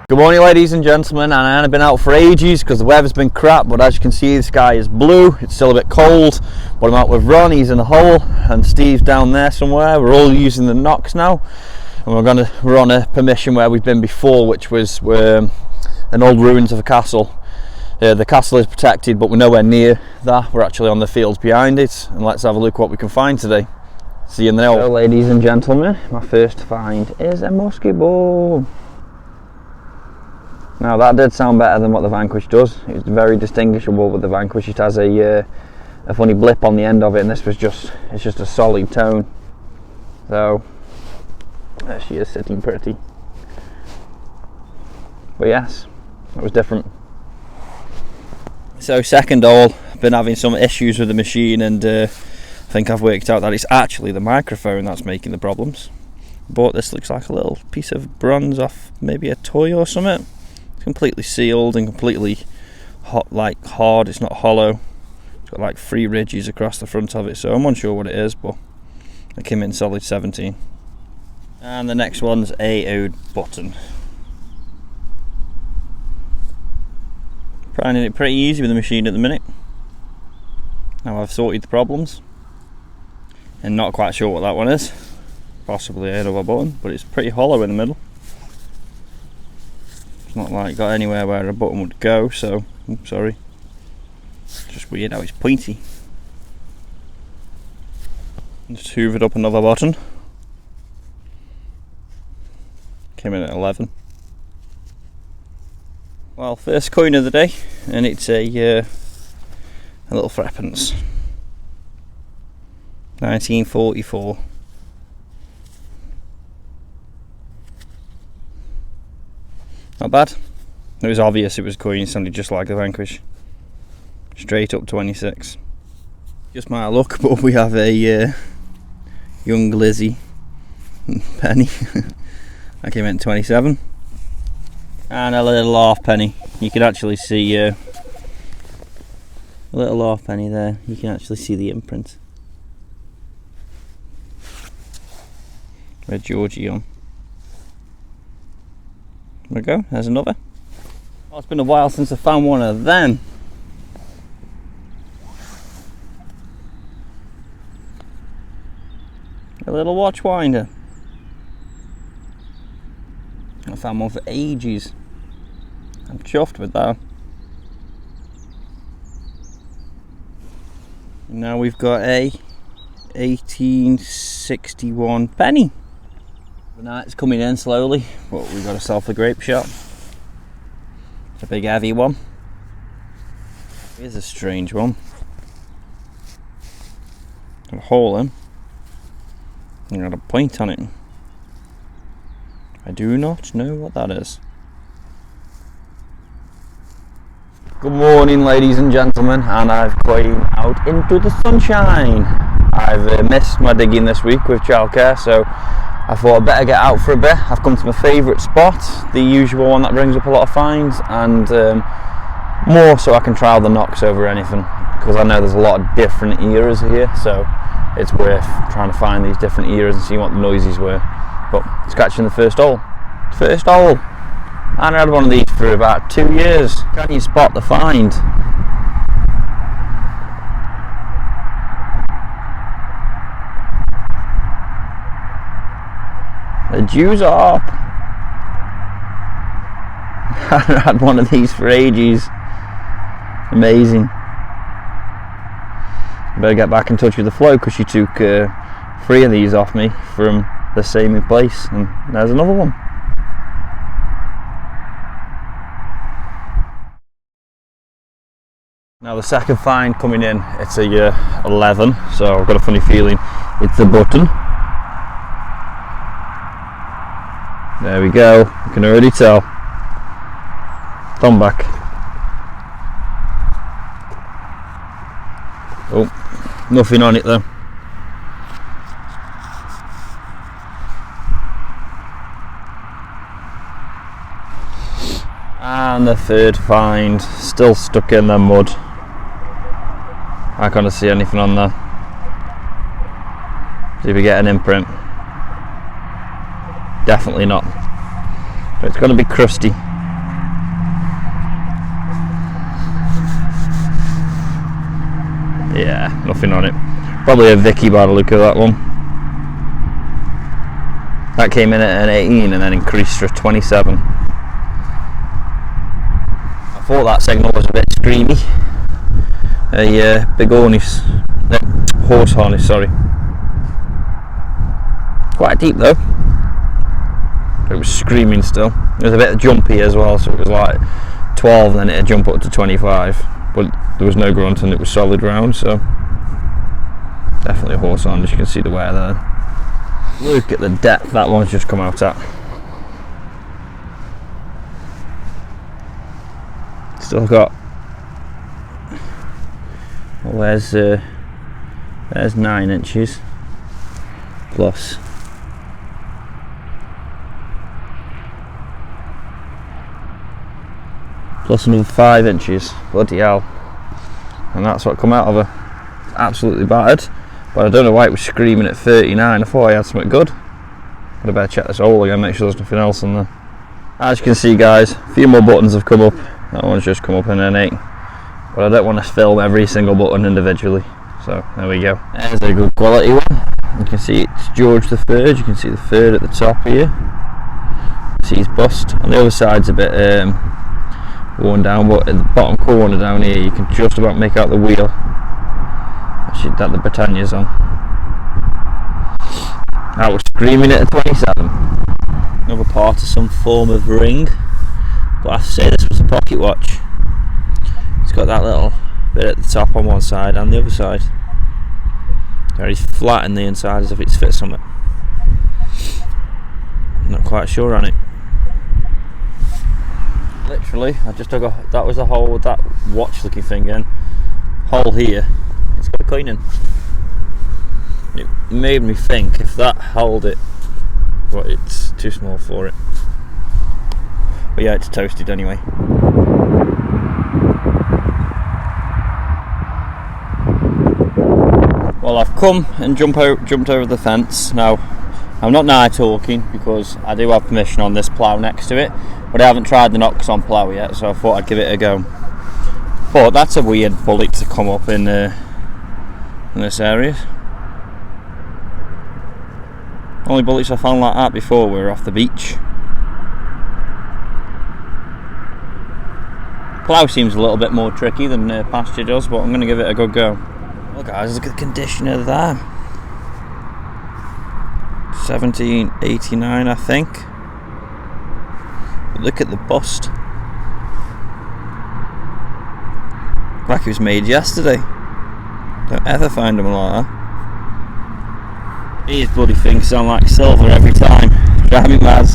Good morning, ladies and gentlemen, and I haven't been out for ages because the weather's been crap, but as you can see the sky is blue. It's still a bit cold, but I'm out with Ron, he's in the hole, and Steve's down there somewhere. We're all using the knocks now, and we're on a permission where we've been before, which was an old ruins of a castle. The castle is protected, but we're nowhere near that. We're actually on the fields behind it, and let's have a look what we can find today. See you in the hole. So, ladies and gentlemen, my first find is a musket ball. Now that did sound better than what the Vanquish does. It's very distinguishable with the Vanquish. It has a funny blip on the end of it, and this was just a solid tone. So there she is, sitting pretty. But yes, that was different. So second hole, I've been having some issues with the machine, and I think I've worked out that it's actually the microphone that's making the problems. But this looks like a little piece of bronze off maybe a toy or something. Completely sealed and completely hard. It's not hollow. It's got like 3 ridges across the front of it, so I'm unsure what it is, but it came in solid 17. And the next one's a oud button. Finding it pretty easy with the machine at the minute. Now I've sorted the problems, and not quite sure what that one is. Possibly another button, but it's pretty hollow in the middle. Not like got anywhere where a button would go, so sorry. It's just weird how it's pointy. Just hoovered up another button. Came in at 11. Well, first coin of the day, and it's a little threepence. 1944. Not bad. It was obvious it was coin. It sounded just like the Vanquish. Straight up 26. Just my luck, but we have a young Lizzie penny. I came in 27. And a little half penny. You can actually see a little half penny there. You can actually see the imprint. Red Georgie on. There we go, there's another. Well, it's been a while since I found one of them. A little watch winder. I found one for ages. I'm chuffed with that. Now we've got a 1861 penny. The night's coming in slowly, but we've got to sell the grape shot. It's a big heavy one. Here's a strange one. Got a hole in. And got a point on it. I do not know what that is. Good morning, ladies and gentlemen, and I've gone out into the sunshine. I've missed my digging this week with childcare, so I thought I'd better get out for a bit. I've come to my favourite spot, the usual one that brings up a lot of finds, and more so I can trial the knocks over anything, because I know there's a lot of different eras here, so it's worth trying to find these different eras and see what the noises were. But scratching the first hole. First hole! And I had one of these for about 2 years. Can you spot the find? The Jew's Harp. I had one of these for ages. Amazing. Better get back in touch with the flow, because she took 3 of these off me from the same place, and there's another one. Now the second find coming in, it's a 11, so I've got a funny feeling it's a button. There we go, you can already tell. Thumb back. Oh, nothing on it though. And the third find, still stuck in the mud. I can't see anything on there. See if we get an imprint. Definitely not. But it's going to be crusty. Yeah, nothing on it. Probably a Vicky by the look of that one. That came in at an 18 and then increased to a 27. I thought that signal was a bit screamy. A big harness, horse harness, sorry. Quite deep though. It was screaming still. It was a bit jumpy as well, so it was like 12 and then it'd jump up to 25. But there was no grunt and it was solid round, so definitely a horse harness. You can see the wear there. Look at the depth that one's just come out at. Still got, well, there's 9 inches plus another 5 inches. Bloody hell. And that's what come out of her. It's absolutely battered, but I don't know why it was screaming at 39. I thought I had something good. I'd better check this hole again, make sure there's nothing else in there. As you can see, guys, a few more buttons have come up. That one's just come up in an 8, but I don't want to film every single button individually, so there we go. There's a good quality one. You can see it's George III. You can see the third at the top here. See his bust. On the other side's a bit worn down, but in the bottom corner down here you can just about make out the wheel actually that the Britannia's on. That was screaming at a 27. Another part of some form of ring, but I have to say this was a pocket watch. It's got that little bit at the top on one side and the other side. Very flat in the inside, as if it's fit something. Not quite sure on it. Literally, I just took that was a hole with that watch looking thing in. Hole here, it's got a coin in. It made me think if that held it, but it's too small for it. But yeah, it's toasted anyway. Well, I've come and jumped over the fence. Now, I'm not now talking because I do have permission on this plough next to it, but I haven't tried the knocks on plough yet, so I thought I'd give it a go. But that's a weird bullet to come up in this area. Only bullets I found like that before were off the beach. Plough seems a little bit more tricky than pasture does, but I'm going to give it a good go. Well guys, look at the condition of that. 1789 I think. But look at the bust. Like it was made yesterday. Don't ever find them like that. These bloody things sound like silver every time. Drive me mad.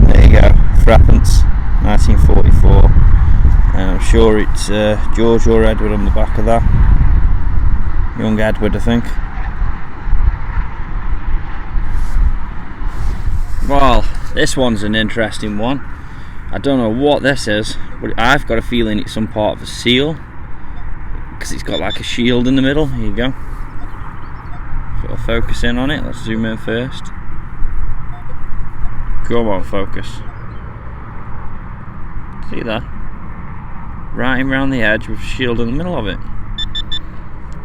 There you go, Frappants, 1944. And I'm sure it's George or Edward on the back of that. Young Edward, I think. Well, this one's an interesting one. I don't know what this is, but I've got a feeling it's some part of a seal, because it's got like a shield in the middle. Here you go. Sort of focus in on it. Let's zoom in first. Come on, focus. See that? Right around the edge with a shield in the middle of it.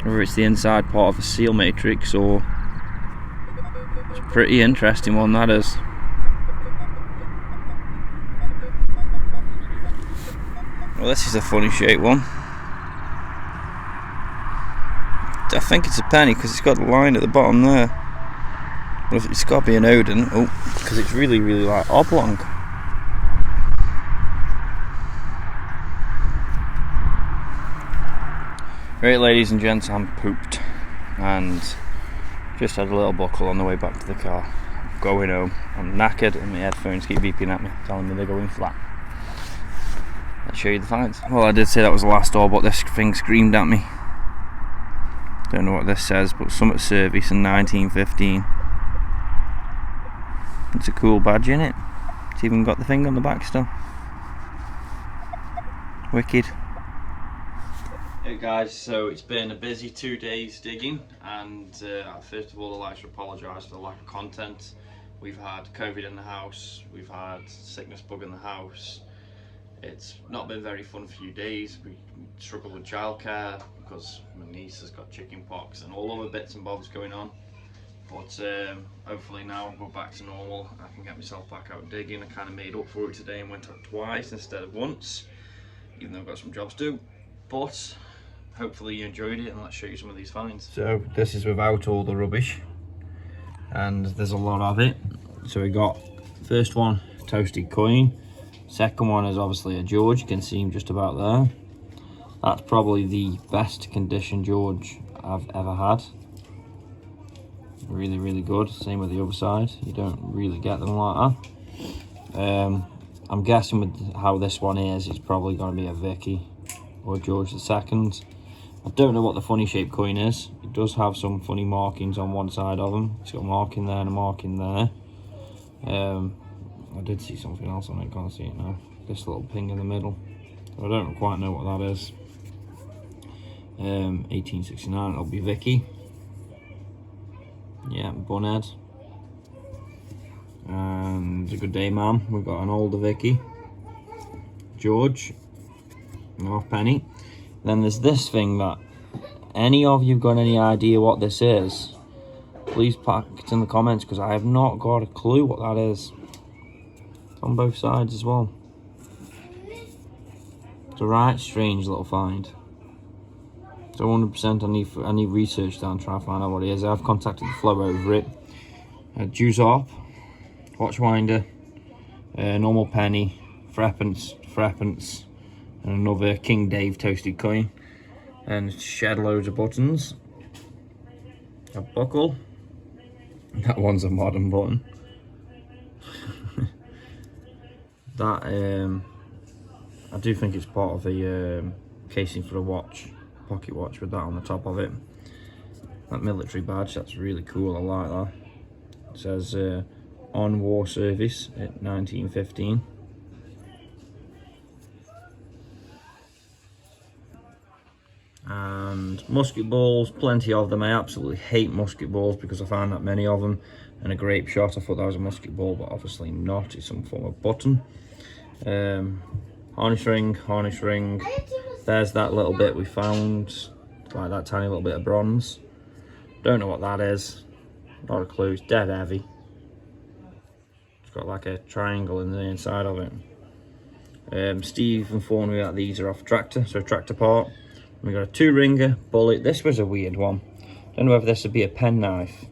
Whether it's the inside part of a seal matrix or... It's a pretty interesting one, that is. Well, this is a funny shaped one. I think it's a penny because it's got the line at the bottom there. But it's got to be an Odin. Oh, because it's really, really like oblong. Right, ladies and gents, I'm pooped and just had a little buckle on the way back to the car. I'm going home. I'm knackered and my headphones keep beeping at me, telling me they're going flat. Let's show you the finds. Well, I did say that was the last door, but this thing screamed at me. Don't know what this says, but Summit Service in 1915. It's a cool badge, innit? It's even got the thing on the back still. Wicked. Hey guys, so it's been a busy 2 days digging, and first of all I'd like to apologise for the lack of content. We've had COVID in the house, we've had sickness bug in the house. It's not been very fun for a few days. We struggled with childcare, because my niece has got chicken pox and all other bits and bobs going on. But hopefully now we're back to normal. I can get myself back out digging. I kind of made up for it today and went out twice instead of once, even though I've got some jobs to do. But hopefully you enjoyed it, and let's show you some of these finds. So this is without all the rubbish, and there's a lot of it. So we got first one, toasted coin. Second one is obviously a George. You can see him just about there. That's probably the best condition George I've ever had. Really, really good. Same with the other side. You don't really get them like that. I'm guessing with how this one is, it's probably going to be a Vicky or George II. I don't know what the funny shaped coin is. It does have some funny markings on one side of them. It's got a marking there and a marking there. I did see something else on it, can't see it now. This little ping in the middle. So I don't quite know what that is. 1869, it'll be Vicky. Yeah, bunhead. And a good day, ma'am. We've got an older Vicky. George. Halfpenny. Then there's this thing that any of you got any idea what this is, please pack it in the comments, because I have not got a clue what that is. It's on both sides as well. It's a right strange little find. So 100% I need research down, try to find out what it is. I've contacted the Flow over it. Jews Harp, Watchwinder, normal penny, threepence, and another King Dave toasted coin, and shed loads of buttons. A buckle. That one's a modern button. That I do think it's part of the casing for the watch, pocket watch, with that on the top of it. That military badge, that's really cool. I like that. It says on war service at 1915. And musket balls, plenty of them. I absolutely hate musket balls because I find that many of them. And a grape shot, I thought that was a musket ball, but obviously not. It's some form of button. Harness ring. There's that little bit we found, like that tiny little bit of bronze. Don't know what that is. Not a clue. It's dead heavy. It's got like a triangle in the inside of it. Steve informed me that these are off tractor, so tractor part. We got a 2-ringer bullet. This was a weird one. Don't know whether this would be a penknife,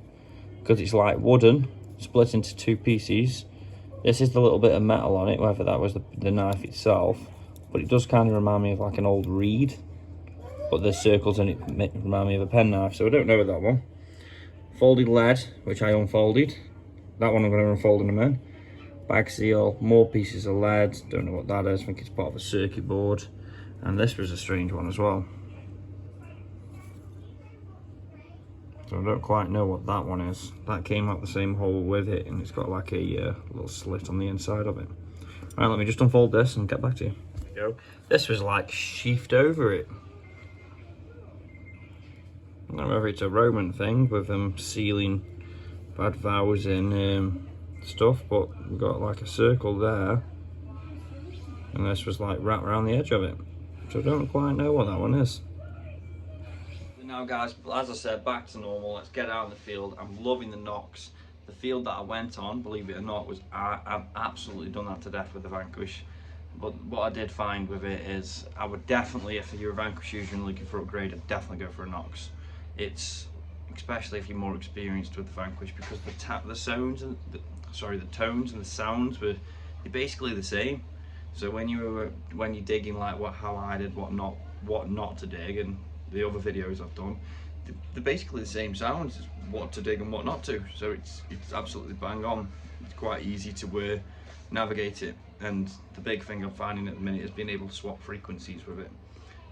because it's like wooden, split into 2 pieces. This is the little bit of metal on it, whether that was the knife itself. But it does kind of remind me of like an old reed, but the circles in it remind me of a penknife, so I don't know that one. Folded lead, which I unfolded. That one I'm going to unfold in a minute. Bag seal, more pieces of lead. Don't know what that is. I think it's part of a circuit board. And this was a strange one as well. So I don't quite know what that one is. That came out the same hole with it, and it's got like a little slit on the inside of it. Right, let me just unfold this and get back to you. There we go. This was like sheathed over it. I don't know whether it's a Roman thing with them sealing bad vows in stuff, but we've got like a circle there, and this was like wrapped around the edge of it. So I don't quite know what that one is. Now guys, as I said, back to normal. Let's get out in the field. I'm loving the knocks. The field that I went on, believe it or not, was I've absolutely done that to death with the Vanquish. But what I did find with it is, I would definitely, if you're a Vanquish user and looking for an upgrade, I'd definitely go for a Nox. It's, especially if you're more experienced with the Vanquish, because the tones and the sounds they're basically the same. So when you're digging, like how I did, what not to dig, and the other videos I've done, they're basically the same sounds, what to dig and what not to. So it's absolutely bang on. It's quite easy to navigate it. And the big thing I'm finding at the minute is being able to swap frequencies with it.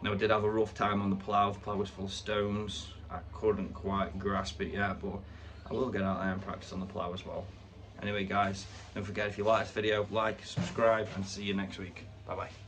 Now I did have a rough time on the plough. The plough was full of stones. I couldn't quite grasp it yet, but I will get out there and practice on the plough as well. Anyway guys, don't forget, if you like this video, like, subscribe, and see you next week. Bye bye.